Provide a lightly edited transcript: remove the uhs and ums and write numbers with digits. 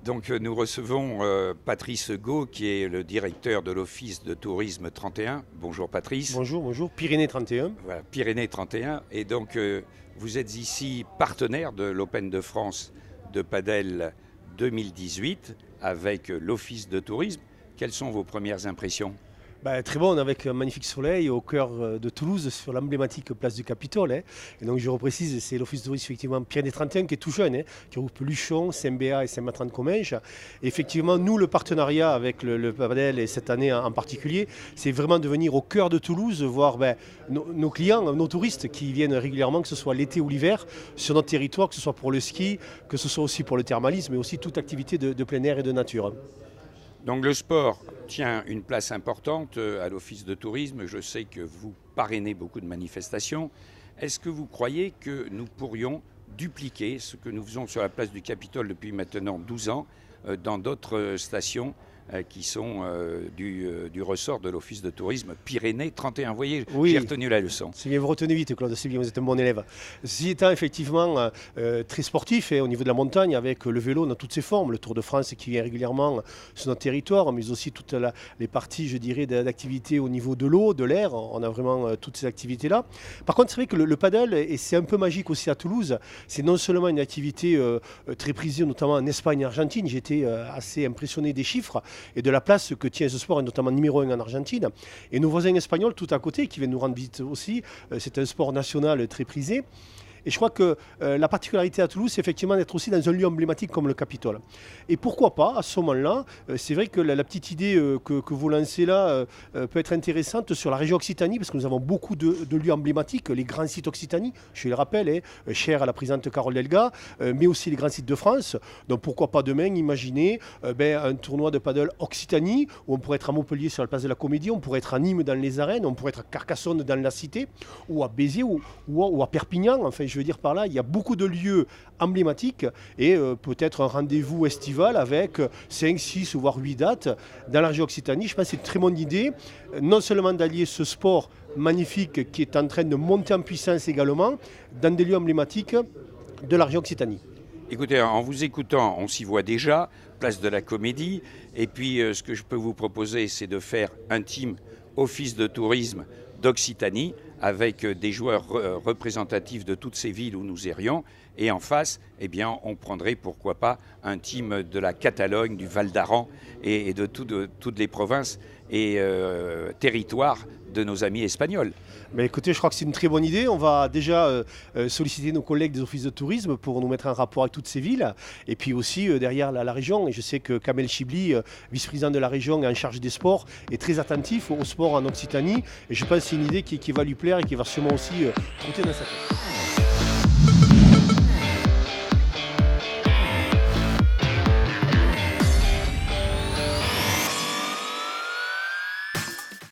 Donc nous recevons Patrice Gault, qui est le directeur de l'Office de tourisme 31. Bonjour Patrice. Bonjour, Pyrénées 31. Voilà, Pyrénées 31. Et donc vous êtes ici partenaire de l'Open de France de Padel 2018 avec l'Office de tourisme. Quelles sont vos premières impressions ? Très bon, avec un magnifique soleil au cœur de Toulouse, sur l'emblématique place du Capitole. Et donc je reprécise, c'est l'Office de tourisme effectivement Pyrénées 31 qui est tout jeune, qui regroupe Luchon, Saint-Béat et Saint-Matran-de-Comminges. Et effectivement, nous, le partenariat avec le Padel, et cette année en particulier, c'est vraiment de venir au cœur de Toulouse, voir nos clients, nos touristes qui viennent régulièrement, que ce soit l'été ou l'hiver, sur notre territoire, que ce soit pour le ski, que ce soit aussi pour le thermalisme, mais aussi toute activité de plein air et de nature. Donc le sport tient une place importante à l'Office de tourisme. Je sais que vous parrainez beaucoup de manifestations. Est-ce que vous croyez que nous pourrions dupliquer ce que nous faisons sur la place du Capitole depuis maintenant 12 ans dans d'autres stations qui sont du ressort de l'Office de tourisme Pyrénées 31. Vous voyez, oui, j'ai retenu la leçon. C'est bien, vous retenez vite, Claude, c'est bien, vous êtes un bon élève. Ceci étant effectivement très sportif au niveau de la montagne, avec le vélo dans toutes ses formes, le Tour de France qui vient régulièrement sur notre territoire, mais aussi toutes les parties, je dirais, d'activités au niveau de l'eau, de l'air. On a vraiment toutes ces activités-là. Par contre, c'est vrai que le paddle, et c'est un peu magique aussi à Toulouse, c'est non seulement une activité très prisée, notamment en Espagne et en Argentine. J'ai été assez impressionné des chiffres et de la place que tient ce sport, et notamment numéro 1 en Argentine. Et nos voisins espagnols tout à côté, qui viennent nous rendre visite aussi, c'est un sport national très prisé. Et je crois que la particularité à Toulouse, c'est effectivement d'être aussi dans un lieu emblématique comme le Capitole. Et pourquoi pas, à ce moment-là, c'est vrai que la petite idée que vous lancez là peut être intéressante sur la région Occitanie, parce que nous avons beaucoup de lieux emblématiques, les grands sites Occitanie, je le rappelle, chers à la présidente Carole Delga, mais aussi les grands sites de France. Donc pourquoi pas demain imaginer un tournoi de paddle Occitanie, où on pourrait être à Montpellier sur la place de la Comédie, on pourrait être à Nîmes dans les arènes, on pourrait être à Carcassonne dans la Cité, ou à Béziers, ou à Perpignan, enfin je veux dire par là, il y a beaucoup de lieux emblématiques et peut-être un rendez-vous estival avec 5, 6 voire 8 dates dans la région Occitanie. Je pense que c'est une très bonne idée, non seulement d'allier ce sport magnifique qui est en train de monter en puissance également dans des lieux emblématiques de la région Occitanie. Écoutez, en vous écoutant, on s'y voit déjà, place de la Comédie. Et puis, ce que je peux vous proposer, c'est de faire un team Office de tourisme d'Occitanie avec des joueurs représentatifs de toutes ces villes où nous irions. Et en face, on prendrait, pourquoi pas, un team de la Catalogne, du Val d'Aran et de toutes les provinces et territoires de nos amis espagnols. Écoutez, je crois que c'est une très bonne idée. On va déjà solliciter nos collègues des offices de tourisme pour nous mettre en rapport avec toutes ces villes. Et puis aussi derrière la région. Et je sais que Kamel Chibli, vice-président de la région et en charge des sports, est très attentif au sport en Occitanie. Et je pense que c'est une idée qui va lui plaire et qui va sûrement aussi trotter dans sa tête.